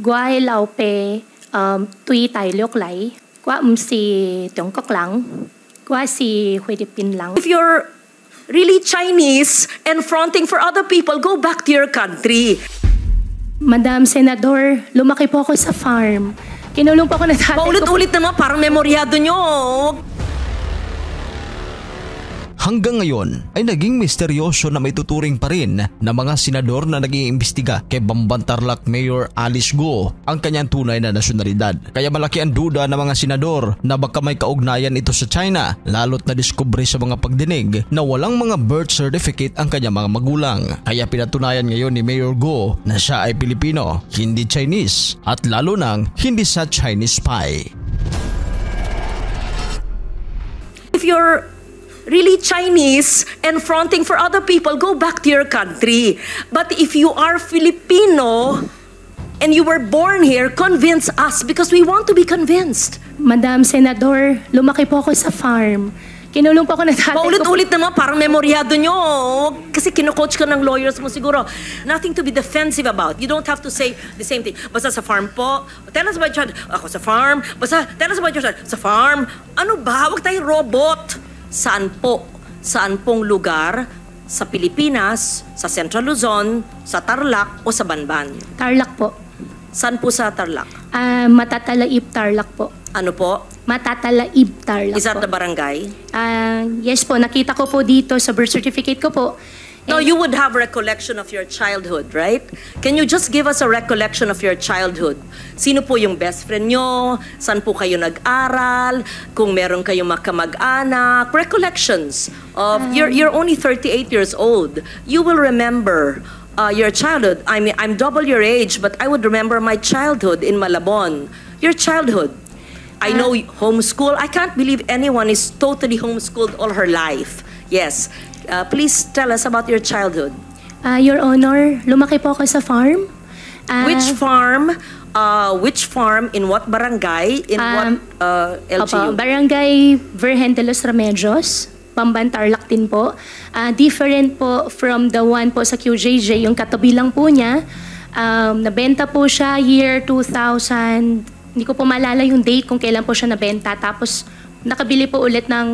Guay lao pe tuy tài liok lai, qua si Tiongkok lang, qua si Philippines lang. If you're really Chinese and fronting for other people, go back to your country. Madam Senador, lumaki po ako sa farm. Kinulong po ako na tatay ko. Paulit-ulit naman, parang memoryado nyo. Hanggang ngayon ay naging misteryoso na may tuturing pa rin na mga senador na nag-iimbestiga kay Bamban Tarlac Mayor Alice Go ang kanyang tunay na nasyonalidad. Kaya malaki ang duda ng mga senador na baka may kaugnayan ito sa China, lalo't na-discover sa mga pagdinig na walang mga birth certificate ang kanyang mga magulang. Kaya pinatunayan ngayon ni Mayor Go na siya ay Pilipino, hindi Chinese, at lalo nang hindi sa Chinese spy. If you're really Chinese and fronting for other people, go back to your country. But if you are Filipino and you were born here, convince us because we want to be convinced. Madam Senador, lumaki po ako sa farm. Kinulong po ako na tatay ko. Paulit-ulit naman, parang memoryado nyo. Kasi kino-coach ka ng lawyers mo siguro. Nothing to be defensive about. You don't have to say the same thing. Basta sa farm po. Tell us about your child. Ako sa farm. Basta tell us about your child. Sa farm. Ano ba? Huwag tayo robot. Saan po? Saan pong lugar sa Pilipinas, sa Central Luzon, sa Tarlac o sa Banban? Tarlac po. Saan po sa Tarlac? Matatalaib Tarlac po. Ano po? Matatalaib Tarlac Is that po. the barangay? Yes po, nakita ko po dito sa birth certificate ko po. No, you would have recollection of your childhood, right? Can you just give us a recollection of your childhood? Sino po yung best friend nyo? Saan po kayo nag-aral? Kung meron kayong makamag-anak? Recollections of, you're only 38 years old. You will remember your childhood. I mean, I'm double your age, but I would remember my childhood in Malabon. Your childhood. I know homeschool. I can't believe anyone is totally homeschooled all her life. Yes. Please tell us about your childhood. Your Honor, lumaki po ako sa farm. Which farm? Which farm? In what barangay? In what LGU? Opo, Barangay Virgen de los Remedios, Bamban Tarlac din po. Different po from the one po sa QJJ, yung katabi lang po niya. Nabenta po siya year 2000, hindi ko po maalala yung date kung kailan po siya nabenta. Tapos nakabili po ulit ng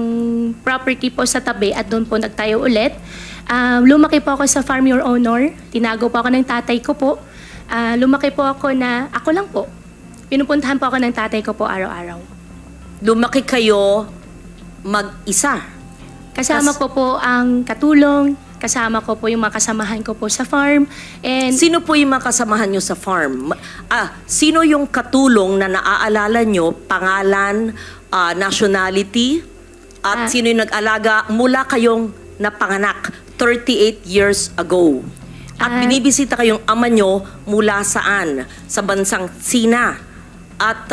property po sa tabi at doon po nagtayo ulit. Lumaki po ako sa farm, Your Honor. Tinago po ako ng tatay ko po. Lumaki po ako na, ako lang po. Pinupuntahan po ako ng tatay ko po araw-araw. Lumaki kayo mag-isa? Kasama ko po ang katulong, kasama ko po yung mga kasamahan ko po sa farm. And sino po yung mga kasamahan nyo sa farm? Sino yung katulong na naaalala nyo, pangalan, nationality, at sino yung nag-alaga mula kayong napanganak 38 years ago? At binibisita kayong ama nyo mula saan? Sa bansang Sina. At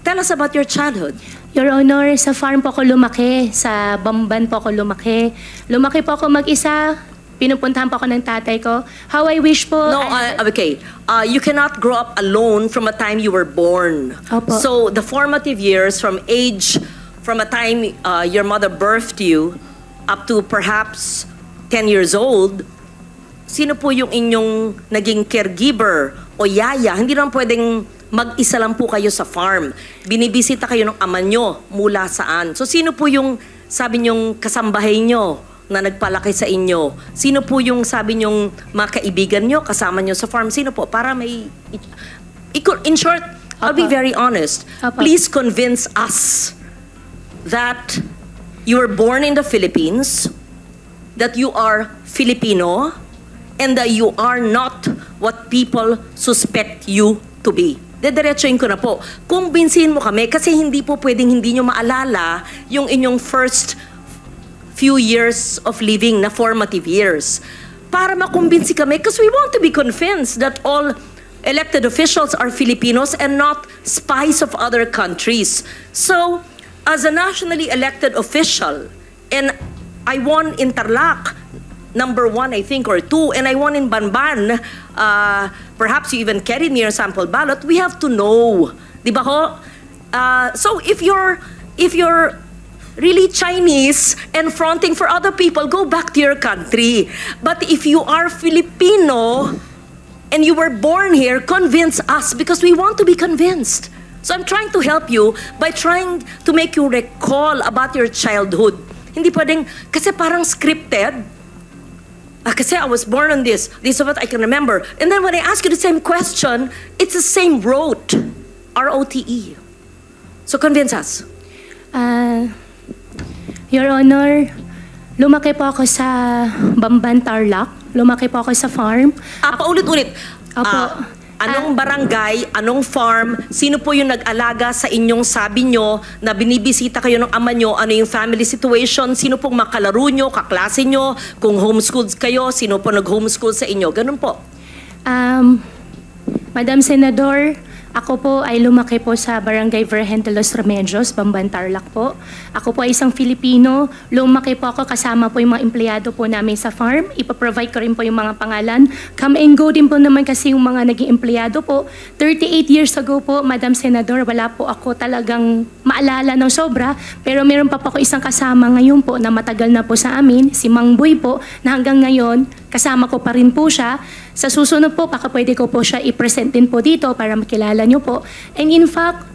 tell us about your childhood. Your Honor, sa farm po ako lumaki, sa Bamban po ako lumaki. Lumaki po ako mag-isa, pinupuntahan po ako ng tatay ko. How I wish po... No, okay. You cannot grow up alone from a time you were born. Opo. So the formative years from a time your mother birthed you up to perhaps 10 years old, sino po yung inyong naging caregiver o yaya? Hindi lang pwedeng mag-isa lang po kayo sa farm. Binibisita kayo ng ama nyo mula saan? So sino po yung sabi nyong kasambahay nyo na nagpalaki sa inyo? Sino po yung sabi nyong mga kaibigan nyo, kasama nyo sa farm? Sino po? Para may... In short, I'll be very honest. Please convince us that you were born in the Philippines, that you are Filipino, and that you are not what people suspect you to be. Dediretsuin ko na po. Kumbinsihin mo kami kasi hindi po pwedeng hindi nyo maalala yung inyong first few years of living na formative years. Para makumbinsi kami because we want to be convinced that all elected officials are Filipinos and not spies of other countries. So, as a nationally elected official, and I won in Tarlac, number 1, I think, or 2, and I won in Banban, perhaps you even carried me your sample ballot, we have to know. Di ba ho? So if you're really Chinese and fronting for other people, go back to your country. But if you are Filipino and you were born here, convince us because we want to be convinced. So I'm trying to help you by trying to make you recall about your childhood. Hindi pwedeng, kasi parang scripted. Kasi I was born on this. This is what I can remember. And then when I ask you the same question, it's the same rote. R-O-T-E. So convince us. Your Honor, lumaki po ako sa Bamban, Tarlac. Lumaki po ako sa farm. Paulit-ulit. Opo. Anong barangay, anong farm, sino po yung nag-alaga sa inyong sabi nyo na binibisita kayo ng ama nyo, ano yung family situation, sino pong makalaro nyo, kaklase nyo, kung homeschooled kayo, sino po nag-homeschool sa inyo, ganun po. Madam Senador, ako po ay lumaki po sa Barangay Virgen de los Remedios, Bamban, Tarlac po. Ako po ay isang Filipino. Lumaki po ako kasama po yung mga empleyado po namin sa farm. Ipaprovide ko rin po yung mga pangalan. Come and go din po naman kasi yung mga naging empleyado po. 38 years ago po, Madam Senador, wala po ako talagang maalala ng sobra. Pero meron pa po ako isang kasama ngayon po na matagal na po sa amin, si Mang Boy po, na hanggang ngayon, kasama ko pa rin po siya. Sa susunod po, baka pwede ko po siya i-present din po dito para makilala niyo po. And in fact,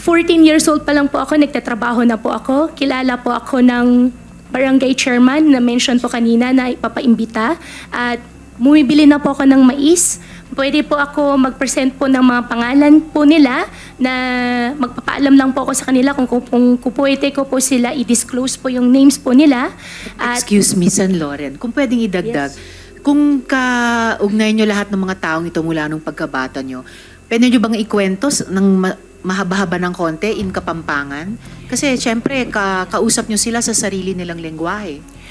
14 years old pa lang po ako, nagtatrabaho na po ako. Kilala po ako ng barangay chairman na mention po kanina na ipapaimbita. At bumibili na po ako ng mais. Pwede po ako mag-present po ng mga pangalan po nila na magpapaalam lang po ako sa kanila kung pwede ko po sila i-disclose po yung names po nila. At Excuse me, San Loren, kung pwedeng idagdag, kung kaugnay nyo lahat ng mga taong ito mula nung pagkabata nyo, pwede nyo bang ikwento ng mahaba-haba ng konti in Kapampangan? Kasi syempre, kausap nyo sila sa sarili nilang lengguwahe.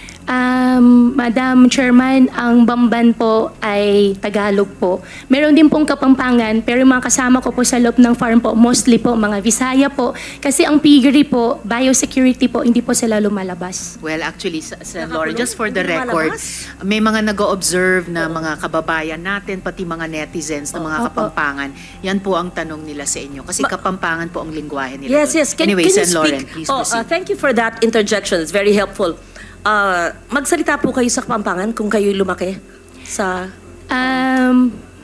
Madam Chairman, ang Bamban po ay Tagalog po. Meron din pong Kapampangan, pero yung mga kasama ko po sa loob ng farm po, mostly po mga Visaya po. Kasi ang piggery po, biosecurity po, hindi po sila lumalabas. Well, actually, San Loren, just for the record, may mga nag-o-observe na mga kababayan natin, pati mga netizens na mga Kapampangan. Yan po ang tanong nila sa inyo. Kasi Kapampangan po ang lingwahe nila. Yes, yes. Anyway, can you San Loren, speak? please proceed. Thank you for that interjection. It's very helpful. Magsalita po kayo sa Kapampangan kung kayo lumaki sa...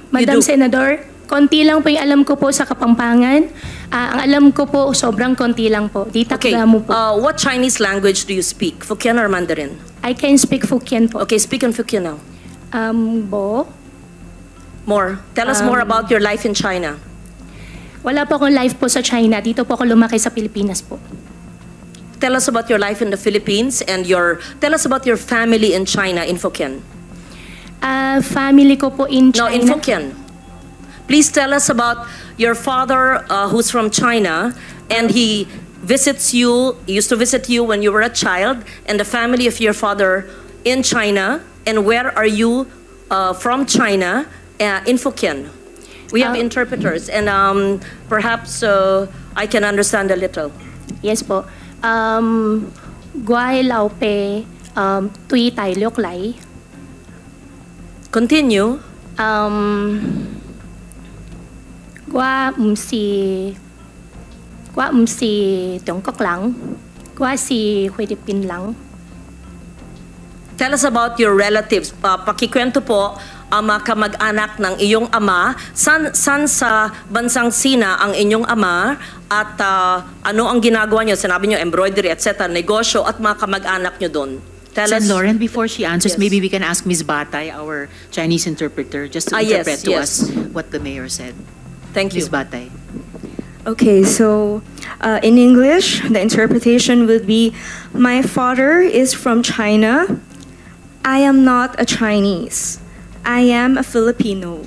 Madam do. Senador, konti lang po yung alam ko po sa Kapampangan. Ang alam ko po, sobrang konti lang po. Di Okay. takda mo po. What Chinese language do you speak? Hokkien or Mandarin? I can speak Fukien po. Okay, speak in Hokkien now. Bo? More. Tell us more about your life in China. Wala po akong life po sa China. Dito po ako lumaki sa Pilipinas po. Tell us about your life in the Philippines and tell us about your family in China in Hokkien. Family ko po in No, China. in Hokkien. Please tell us about your father who's from China and he visits you, he used to visit you when you were a child, and the family of your father in China, and where are you from China in Hokkien. We have interpreters and perhaps I can understand a little. Yes po. Guay lao pe tui tai liok lai. Continue. Gua si Tiongkok lang. Gua si Philippine lang. Tell us about your relatives. Pakikwento po ang mga kamag-anak ng iyong ama. San sa bansang Sina ang inyong ama at ano ang ginagawa niyo? Sinabi niyo embroidery, etc., negosyo at mga kamag-anak niyo doon. Tell San us. Loren, before she answers, Yes. maybe we can ask Ms. Batay, our Chinese interpreter, just to Yes, interpret to yes. us what the mayor said. Thank you. Ms. Batay. Okay, so in English, the interpretation would be, my father is from China. I am not a Chinese. I am a Filipino.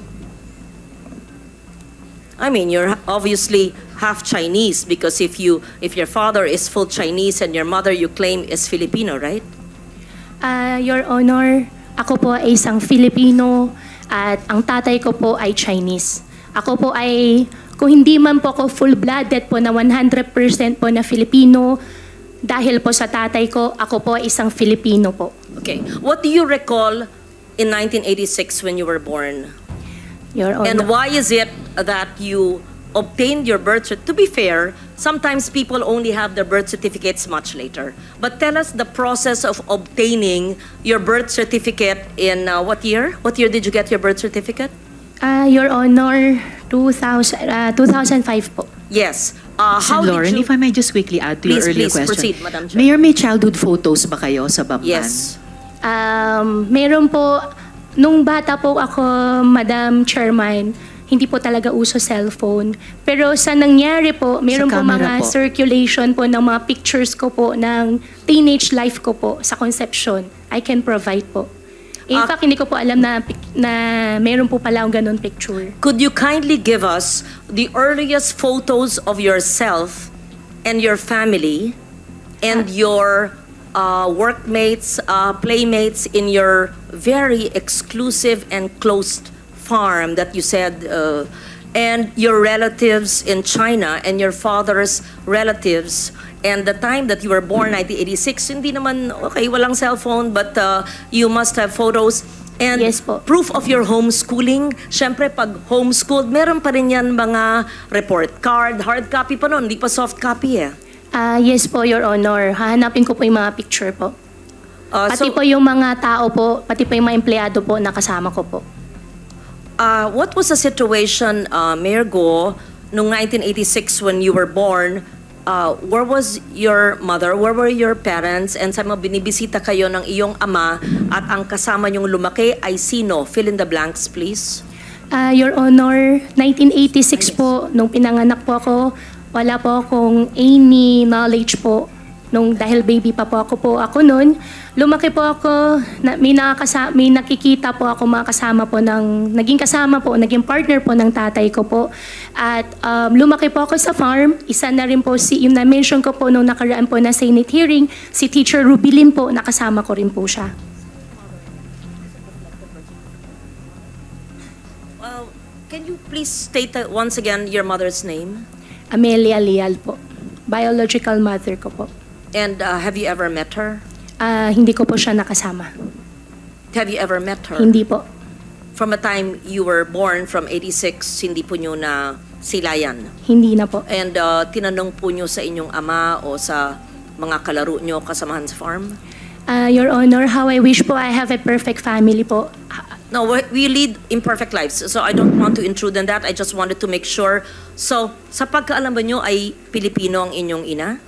I mean, you're obviously half Chinese because if your father is full Chinese and your mother you claim is Filipino, right? Your Honor, ako po ay isang Filipino at ang tatay ko po ay Chinese. Ako po ay, kung hindi man po ako full-blooded po na 100% po na Filipino, dahil po sa tatay ko, ako po ay isang Filipino po. Okay. What do you recall in 1986 when you were born? Your Honor. And why is it that you obtained your birth certificate? To be fair, sometimes people only have their birth certificates much later. But tell us the process of obtaining your birth certificate in what year? What year did you get your birth certificate? Your Honor, 2005 po. Yes. Sen. Lauren, if I may just quickly add to your Please, earlier please, question. proceed, Madam Chair. Mayor, may childhood photos ba kayo sa Bamban? Yes. Meron po, nung bata po ako, Madam Chairman, hindi po talaga uso cellphone. Pero sa nangyari po, meron po camera mga po. circulation po ng mga pictures ko po ng teenage life ko po sa conception. I can provide po. In fact, hindi ko po alam na meron po pala akong ganun picture. Could you kindly give us the earliest photos of yourself and your family and your workmates, playmates in your very exclusive and closed farm that you said, and your relatives in China and your father's relatives, and the time that you were born, 1986, hindi naman, okay, walang cellphone, but you must have photos. And Yes po. proof of your homeschooling. Siyempre, pag homeschooled, meron pa rin yan mga report card, hard copy pa noon, hindi pa soft copy eh. Yes po, Your Honor. Hahanapin ko po yung mga picture po. Pati So, po yung mga tao po, pati po yung mga empleyado po na kasama ko po. what was the situation, Mayor Go, noong 1986 when you were born? Where was your mother? Where were your parents? And sa mga binibisita kayo ng iyong ama at ang kasama niyong lumaki ay sino? Fill in the blanks, please. Your Honor, 1986 po, nung pinanganak po ako, wala po akong any knowledge po. Dahil baby pa po ako noon, lumaki po ako, may nakikita po ako mga kasama po naging kasama po, naging partner po ng tatay ko po. At lumaki po ako sa farm, isa na rin po yung na-mention ko po nung nakaraan po na Senate hearing, si Teacher Rubilin po, nakasama ko rin po siya. Can you please state once again your mother's name? Amelia Leal po, biological mother ko po. And have you ever met her? Hindi ko po siya nakasama. Have you ever met her? Hindi po. From the time you were born, from 86, hindi po nyo na silayan. Hindi na po. And tinanong po nyo sa inyong ama o sa mga kalaro nyo kasamahan sa farm? Your Honor, how I wish po I have a perfect family po. No, we lead imperfect lives. So I don't want to intrude on that. I just wanted to make sure. So, sa pagkaalam ba nyo ay Pilipino ang inyong ina?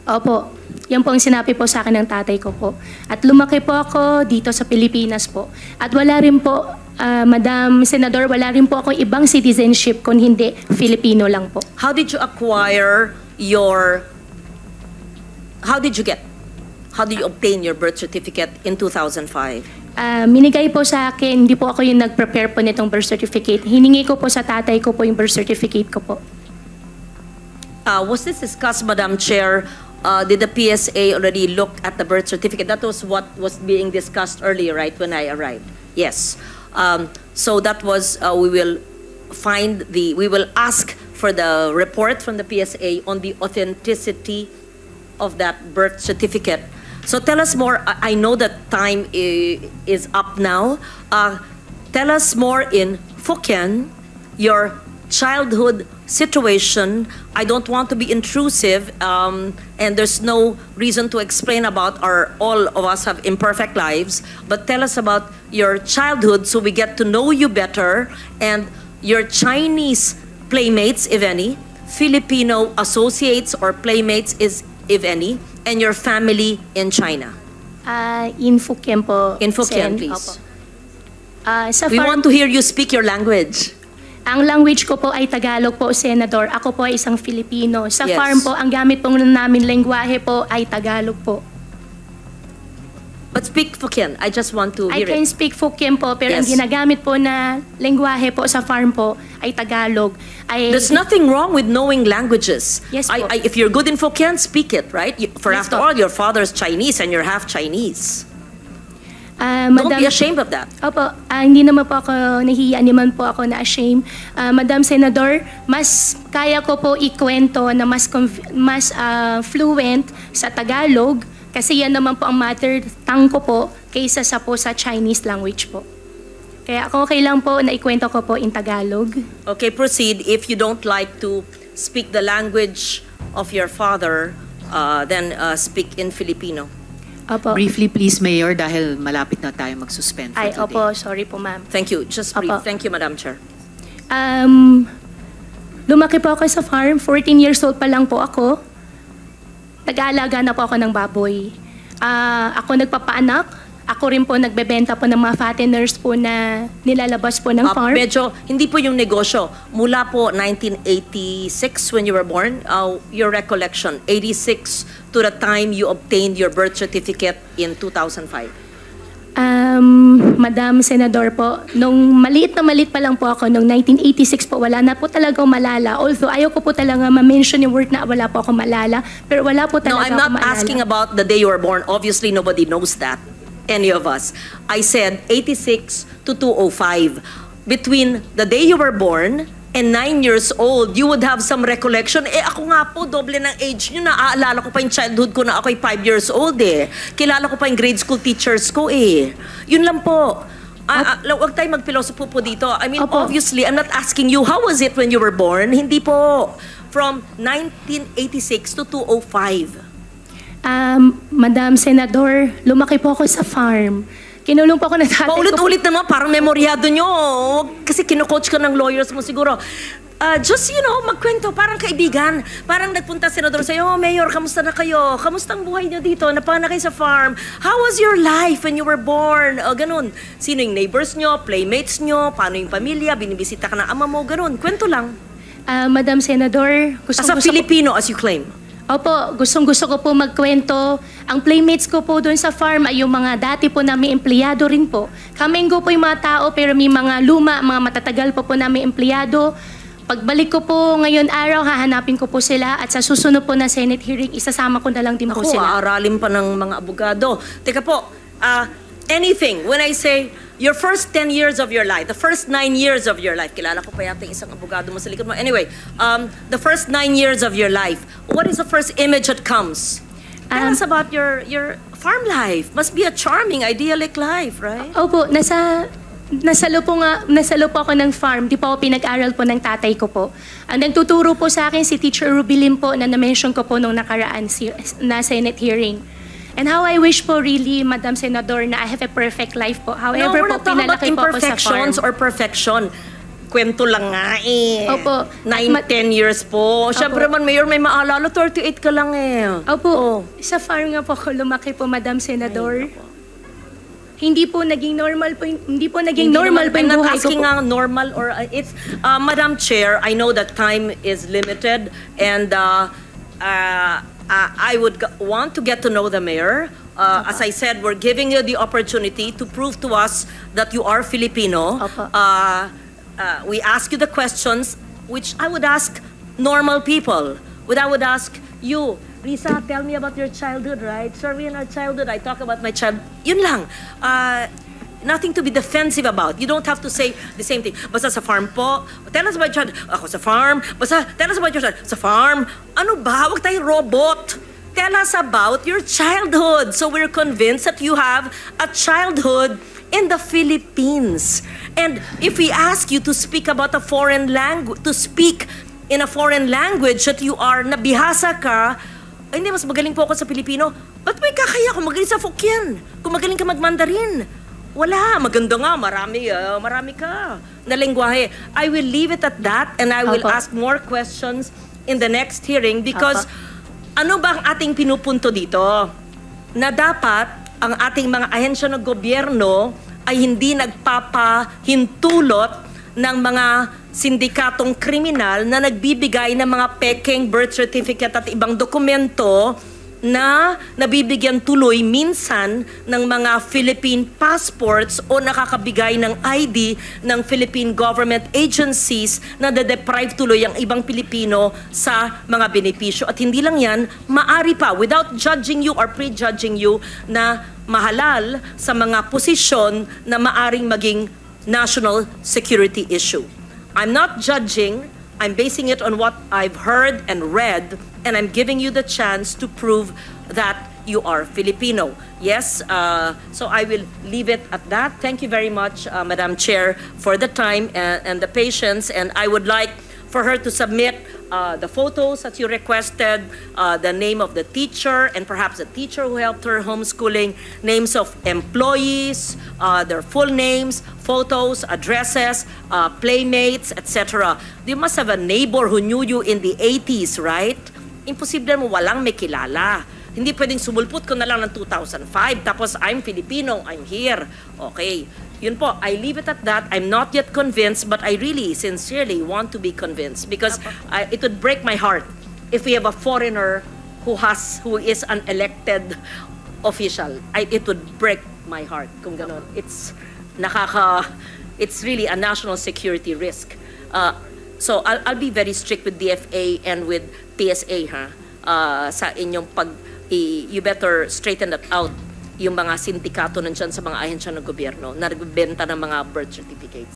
Opo, yan po ang sinabi po sa akin ng tatay ko po. At lumaki po ako dito sa Pilipinas po. At wala rin po, Madam Senador, wala rin po akong ibang citizenship kung hindi Filipino lang po. How did you obtain your birth certificate in 2005? Minigay po sa akin, hindi po ako yung nag-prepare po nitong birth certificate. Hiningi ko po sa tatay ko po yung birth certificate ko po. Was this discussed, Madam Chair? Did the PSA already look at the birth certificate? That was what was being discussed earlier, right, when I arrived? Yes. So that was, we will ask for the report from the PSA on the authenticity of that birth certificate. So tell us more. I know that time is up now. Tell us more in Hokkien, your childhood situation. I don't want to be intrusive, and there's no reason to explain about all of us have imperfect lives, but tell us about your childhood so we get to know you better, and your Chinese playmates, if any, Filipino associates or playmates, if any, and your family in China. In Hokkien po. In Hokkien, Sen. please. Opo. Sa We farm, want to hear you speak your language. ang language ko po ay Tagalog po, Senador. Ako po ay isang Filipino. Sa Yes. farm po, ang gamit po namin lengguwahe po ay Tagalog po. But speak Hokkien. I just want to I hear can it. speak Hokkien po, pero ang Yes. ginagamit po na lengguwahe po sa farm po ay Tagalog. There's nothing wrong with knowing languages. Yes, po. If you're good in Hokkien, speak it, right? For Yes, after po. all, your father's Chinese and you're half Chinese. Don't Madam, be ashamed of that. Opo, hindi naman po ako nahihiya, naman po ako na-shame. Madam Senador, mas kaya ko po ikwento na mas fluent sa Tagalog kasi yan naman po ang mother tongue ko po kaysa sa Chinese language po. Kaya ako okay lang po na ikwento ko po in Tagalog. Okay, proceed. If you don't like to speak the language of your father, then speak in Filipino. Opo. Briefly, please, Mayor, dahil malapit na tayo mag-suspend for Ay, today. opo, sorry po ma'am. Thank you. Just brief. Apo. Thank you, Madam Chair. Lumaki po ako sa farm. 14 years old pa lang po ako. Nag-aalaga na po ako ng baboy. Ako nagpapaanak. Ako rin po nagbebenta po ng mga fatteners po na nilalabas po ng farm. Medyo, hindi po yung negosyo. Mula po 1986 when you were born, your recollection, 86 to the time you obtained your birth certificate in 2005. Madam Senador po, nung maliit pa lang po ako, nung 1986 po, wala na po talaga akong malala. Although ayaw ko po talaga ma-mention yung word na wala po akong malala, pero wala po talaga No, I'm ako not maalala. asking about the day you were born. Obviously, nobody knows that. Any of us. I said 86 to 205. Between the day you were born and 9 years old, you would have some recollection. Ako nga po, doble ng age nyo. Naaalala ko pa yung childhood ko na ako'y 5 years old eh. Kilala ko pa yung grade school teachers ko eh. Yun lang po. Huwag tayo magpilosopo po dito. I mean, Opo. obviously, I'm not asking you, how was it when you were born? Hindi po. From 1986 to 205. Madam Senador, lumaki po ako sa farm. Kinulong po ako ng tatay ko. Paulit-ulit naman, parang memoryado nyo. Kasi kino-coach ka ng lawyers mo siguro. Just, magkwento, parang kaibigan. Parang nagpunta senador sa'yo, Mayor, kamusta na kayo? Kamusta ang buhay nyo dito? Napana kayo sa farm? How was your life when you were born? Ganun. Sino yung neighbors nyo, playmates nyo, paano yung pamilya, binibisita ka ng ama mo, ganun. Kwento lang. Madam Senador, As a Filipino, as you claim. Opo, gustong-gusto ko po magkwento. Ang playmates ko po doon sa farm ay yung mga dati po namin empleyado rin po. Kaminggo po yung mga tao pero may mga luma, mga matatagal po namin empleyado. Pagbalik ko po ngayon araw, hahanapin ko po sila at sa susunod po na Senate hearing, isasama ko na lang din po Ako, sila. aaralin pa ng mga abogado. Teka po, anything, when I say your first 10 years of your life, the first 9 years of your life, kilala ko pa yata yung isang abogado mo sa likod mo. Anyway, the first 9 years of your life, what is the first image that comes? Tell us about your farm life. Must be a charming, idyllic life, right? Opo, nasalo po ako ng farm. Di po ako pinag-aral po ng tatay ko po. Ang nagtuturo po sa akin si Teacher Rubilin po na na-mention ko po nung nakaraan na Senate hearing. And how I wish po really, Madam Senador, na I have a perfect life po. However No, we're po, not talking about pinalaki po ako sa farm. imperfections or perfection. Kwento lang nga eh. Opo. 9-10 years po. Siyempre man, Mayor, may maalala, 38 ka lang eh. Opo, sa farm nga po ako lumaki po, Madam Senador. Hindi po naging normal po, hindi po naging normal po I'm yung not buhay ko asking po. normal or it's Madam Chair, I know that time is limited and I would want to get to know the mayor. As I said, we're giving you the opportunity to prove to us that you are Filipino. Opo. We ask you the questions which I would ask normal people. I would ask you, Risa, tell me about your childhood, right? Sorry, in our childhood, I talk about my child. Yun lang. Nothing to be defensive about. You don't have to say the same thing. Basta sa farm po, tell us about your child. Ako sa farm. Basta tell us about your child. Sa farm. Ano ba? Huwag tayong robot. Tell us about your childhood. So we're convinced that you have a childhood in the Philippines. And if we ask you to speak about a foreign language, to speak in a foreign language that you are, nabihasa ka, ay hindi, mas magaling po ako sa Pilipino. Ba't may kakaya kung magaling sa Fukien? Kung magaling ka mag-Mandarin? Wala, maganda nga, marami ka na lengguwahe. I will leave it at that and I will Opo. ask more questions in the next hearing because ano ba ang ating pinupunto dito? Na dapat ang ating mga ahensya ng gobyerno ay hindi nagpapahintulot ng mga sindikatong kriminal na nagbibigay ng mga peking birth certificate at ibang dokumento na nabibigyan tuloy minsan ng mga Philippine passports o nakakabigay ng ID ng Philippine government agencies na de-deprive tuloy ang ibang Pilipino sa mga benepisyo. At hindi lang yan, maari pa, without judging you or prejudging you, na mahalal sa mga posisyon na maaring maging national security issue. I'm not judging, I'm basing it on what I've heard and read, and I'm giving you the chance to prove that you are Filipino. Yes, so I will leave it at that. Thank you very much, Madam Chair, for the time and the patience, and I would like for her to submit the photos that you requested, the name of the teacher, and perhaps the teacher who helped her homeschooling, names of employees, their full names, photos, addresses, playmates, etc. You must have a neighbor who knew you in the 80s, right? Imposible mo walang may kilala. Hindi pwedeng sumulpot ko na lang ng 2005, tapos I'm Filipino, I'm here. Okay. Yun po, I leave it at that. I'm not yet convinced, but I really, sincerely want to be convinced because it would break my heart if we have a foreigner who is an elected official. It would break my heart kung ganon. It's really a national security risk. So I'll be very strict with DFA and with PSA sa inyong you better straighten that out yung mga sindikato nandyan sa mga ahensya ng gobyerno na nagbebenta ng mga birth certificates.